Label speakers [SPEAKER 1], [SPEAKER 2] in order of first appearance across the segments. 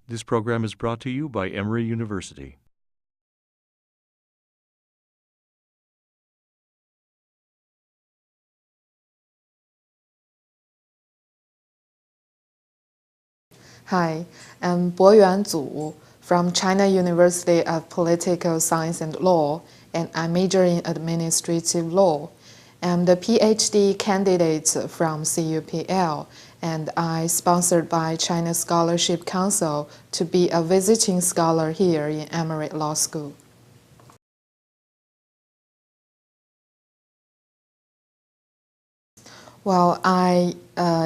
[SPEAKER 1] This program is brought to you by Emory University.
[SPEAKER 2] Hi, I'm Boyuan from China University of Political Science and Law, and I major in administrative law. I'm the PhD candidate from CUPL, and I sponsored by China Scholarship Council to be a visiting scholar here in Emory Law School. Well, I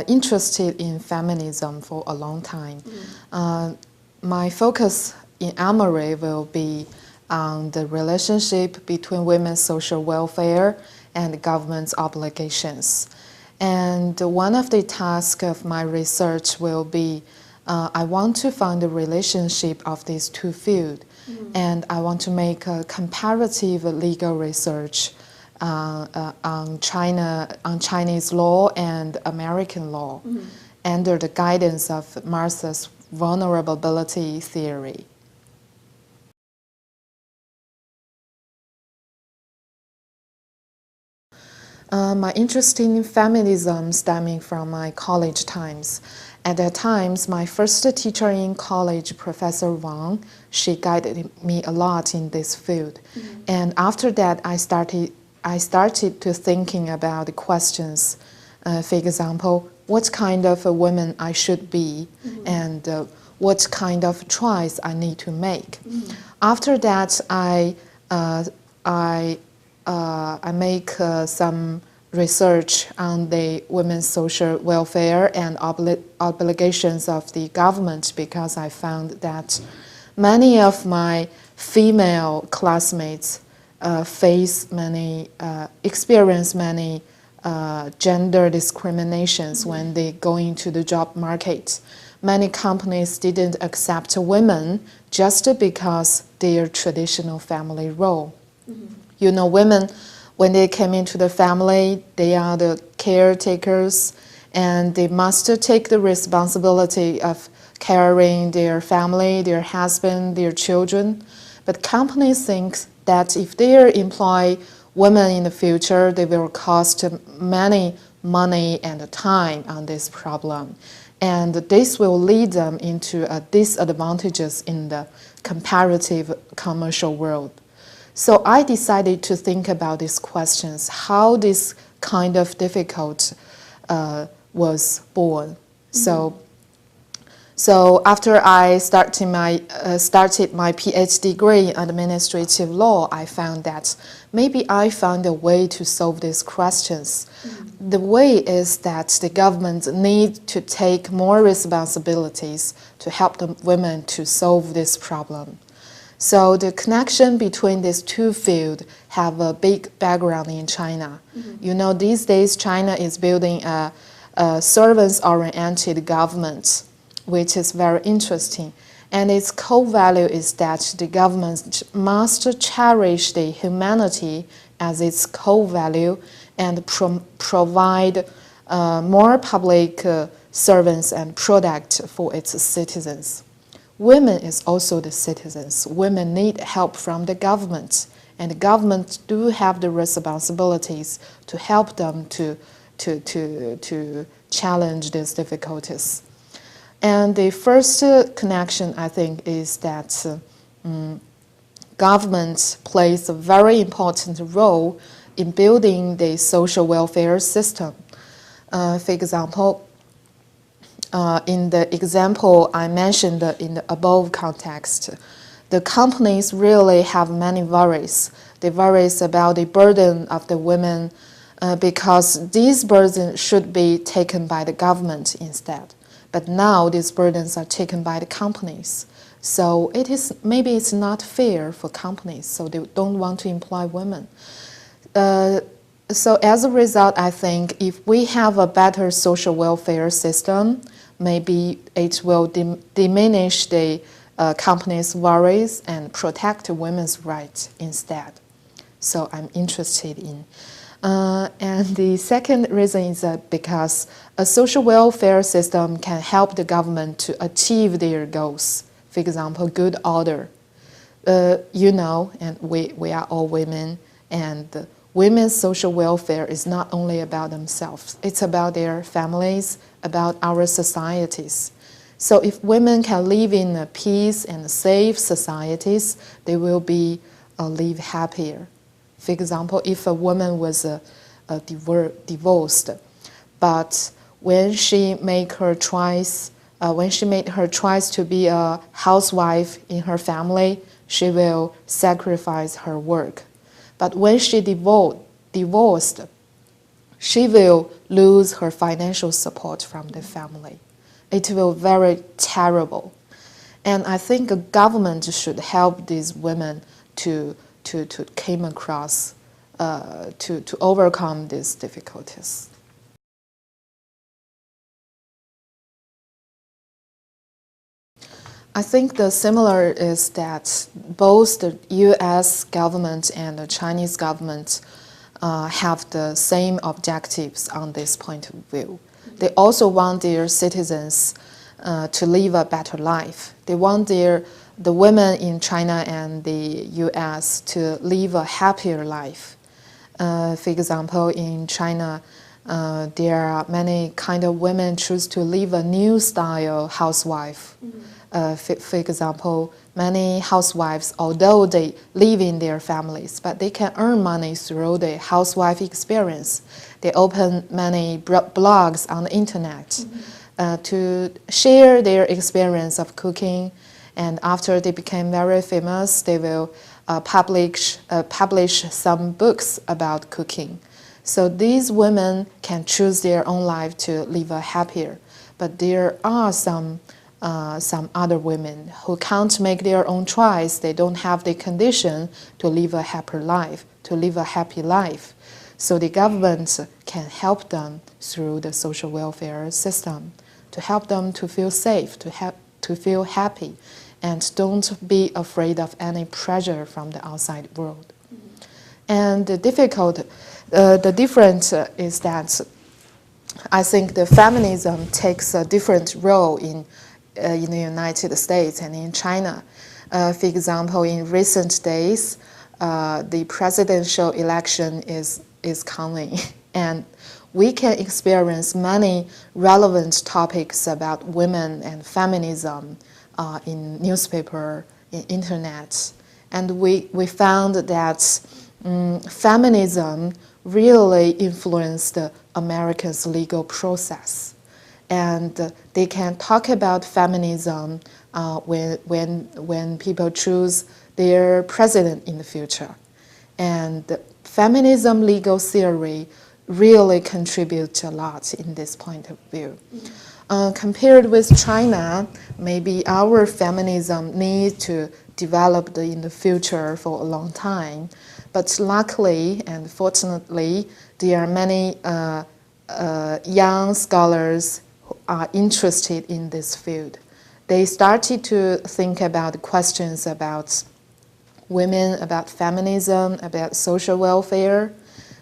[SPEAKER 2] interested in feminism for a long time. My focus in Emory will be on the relationship between women's social welfare and government's obligations. And one of the tasks of my research will be I want to find the relationship of these two fields, and I want to make a comparative legal research on Chinese law and American law under the guidance of Martha's vulnerability theory. My interest in feminism stemming from my college times. At that times, my first teacher in college, Professor Wang, she guided me a lot in this field. And after that, I started to thinking about the questions. For example, what kind of a woman I should be, and what kind of choice I need to make. After that, I make some research on the women's social welfare and obligations of the government, because I found that many of my female classmates experience many gender discriminations when they go into the job market. Many companies didn't accept women just because their traditional family role. You know, women, when they came into the family, they are the caretakers, and they must take the responsibility of caring their family, their husband, their children. But companies think that if they employ women in the future, they will cost many money and time on this problem. And this will lead them into disadvantages in the comparative commercial world. So I decided to think about these questions, how this kind of difficult was born. So after I started my PhD degree in administrative law, I found that maybe I found a way to solve these questions. The way is that the government need to take more responsibilities to help the women to solve this problem. So the connection between these two fields have a big background in China. You know, these days China is building a servants-oriented government, which is very interesting. And its core value is that the government must cherish the humanity as its core value and provide more public servants and products for its citizens. Women is also the citizens. Women need help from the government, and the government do have the responsibilities to help them to challenge these difficulties. And the first connection, I think, is that government plays a very important role in building the social welfare system. For example, in the example I mentioned in the above context, the companies really have many worries. They worry about the burden of the women because these burdens should be taken by the government instead. But now these burdens are taken by the companies. So maybe it's not fair for companies, so they don't want to employ women. So as a result, I think if we have a better social welfare system, maybe it will diminish the companies' worries and protect women's rights instead. So I'm interested in. And the second reason is that because a social welfare system can help the government to achieve their goals. For example, good order. And we are all women, and women's social welfare is not only about themselves, it's about their families, about our societies. So if women can live in a peace and safe societies, they will be live happier. For example, if a woman was divorced, but when she made her choice to be a housewife in her family, she will sacrifice her work. But when she divorced, she will lose her financial support from the family. It will be very terrible. And I think a government should help these women to came across, to overcome these difficulties. I think the similar is that both the U.S. government and the Chinese government have the same objectives on this point of view. They also want their citizens to live a better life. They want the women in China and the U.S. to live a happier life. For example, in China, there are many kind of women choose to live a new style housewife. For example, many housewives, although they live in their families, but they can earn money through the housewife experience. They open many blogs on the internet to share their experience of cooking, and after they became very famous, they will publish some books about cooking. So these women can choose their own life to live a happier. But there are some other women who can't make their own choice. They don't have the condition to live a happier life, to live a happy life. So the government can help them through the social welfare system to help them to feel safe, to feel happy, and don't be afraid of any pressure from the outside world. And the difference is that I think the feminism takes a different role in the United States and in China. For example, in recent days, the presidential election is coming, and we can experience many relevant topics about women and feminism in newspaper, in internet, and we found that feminism really influenced America's legal process. And they can talk about feminism when people choose their president in the future. And feminism legal theory really contributes a lot in this point of view. Compared with China, maybe our feminism needs to develop in the future for a long time. But luckily and fortunately, there are many young scholars who are interested in this field. They started to think about questions about women, about feminism, about social welfare.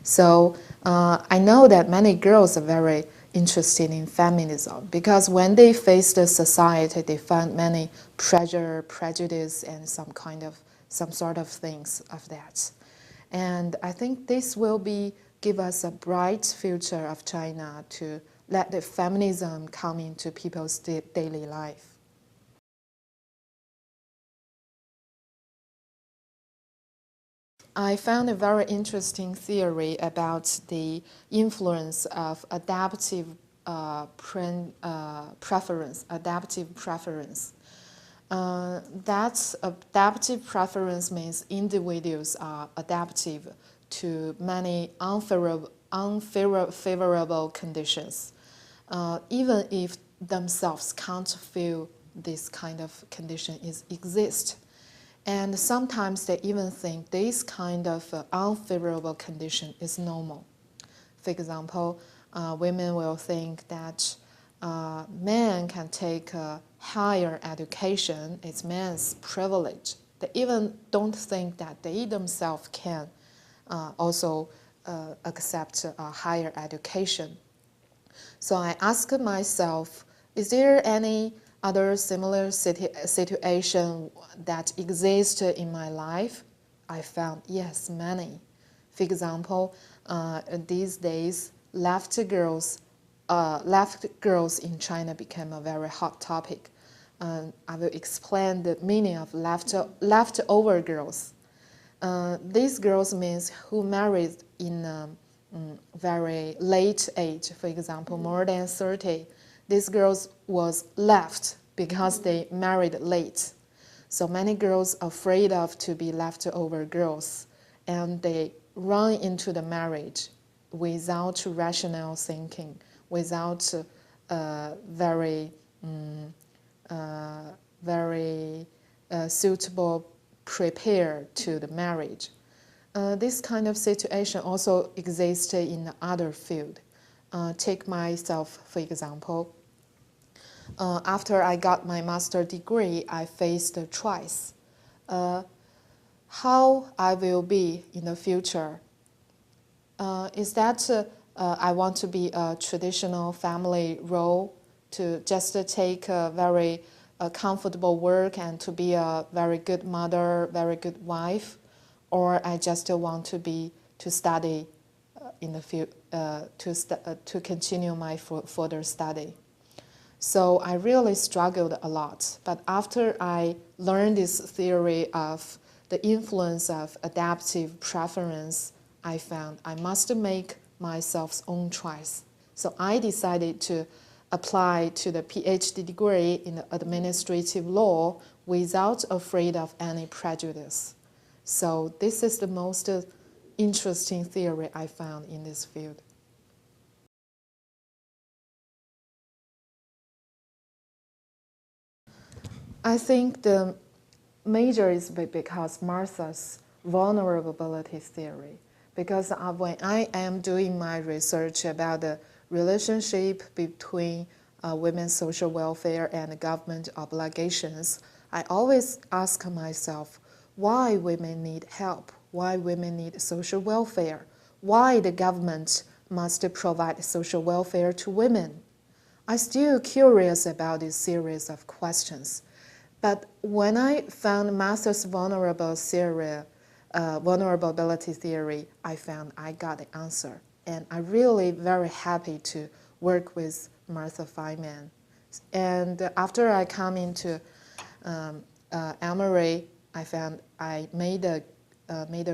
[SPEAKER 2] So I know that many girls are very interested in feminism because when they face the society, they find many pressure, prejudice, and some sort of things of that. And I think this will give us a bright future of China to let the feminism come into people's daily life. I found a very interesting theory about the influence of adaptive preference. That adaptive preference means individuals are adaptive to many unfavorable conditions, even if themselves can't feel this kind of condition exists. And sometimes they even think this kind of unfavorable condition is normal. For example, women will think that men can take a higher education, it's men's privilege. They even don't think that they themselves can also accept a higher education. So I asked myself, is there any other similar situation that exist in my life, I found, yes, many. For example, these days, left girls in China became a very hot topic. I will explain the meaning of leftover girls. These girls means who married in a very late age, for example, more than 30. These girls was left because they married late. So many girls are afraid of to be leftover girls, and they run into the marriage without rational thinking, without very very suitable prepare to the marriage. This kind of situation also exists in the other field. Take myself, for example. After I got my master's degree, I faced a choice. How I will be in the future. Is that I want to be a traditional family role, to just take a very comfortable work and to be a very good mother, very good wife, or I just want to be to study in the to continue my further study. So I really struggled a lot. But after I learned this theory of the influence of adaptive preference, I found I must make myself own choice. So I decided to apply to the PhD degree in administrative law without afraid of any prejudice. So this is the most interesting theory I found in this field. I think the major is because Martha's vulnerability theory. Because when I am doing my research about the relationship between women's social welfare and government obligations, I always ask myself why women need help, why women need social welfare, why the government must provide social welfare to women. I'm still curious about this series of questions. But when I found Martha's vulnerability theory, I found I got the answer. And I'm really very happy to work with Martha Feynman. And after I come into Emory, I found I made a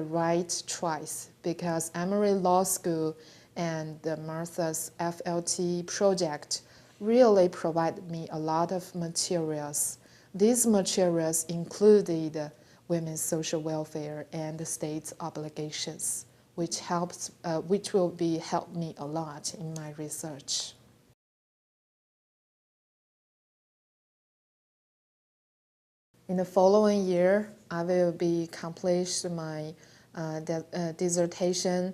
[SPEAKER 2] right choice, because Emory Law School and the Martha's FLT project really provided me a lot of materials. These materials included women's social welfare and the state's obligations, which will help me a lot in my research. In the following year, I will be accomplished my dissertation.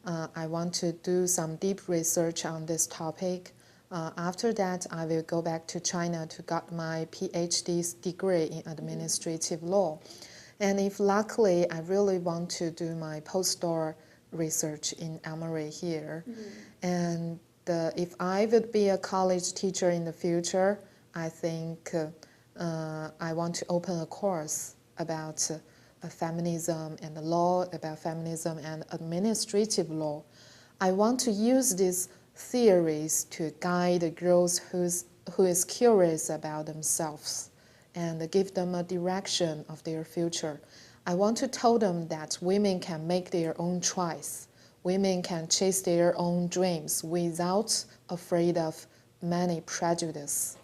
[SPEAKER 2] I want to do some deep research on this topic. After that, I will go back to China to get my PhD degree in administrative law. And if luckily, I really want to do my postdoc research in Emory here. And if I would be a college teacher in the future, I think I want to open a course about feminism and the law, about feminism and administrative law. I want to use these theories to guide the girls who is curious about themselves and give them a direction of their future. I want to tell them that women can make their own choice. Women can chase their own dreams without afraid of many prejudice.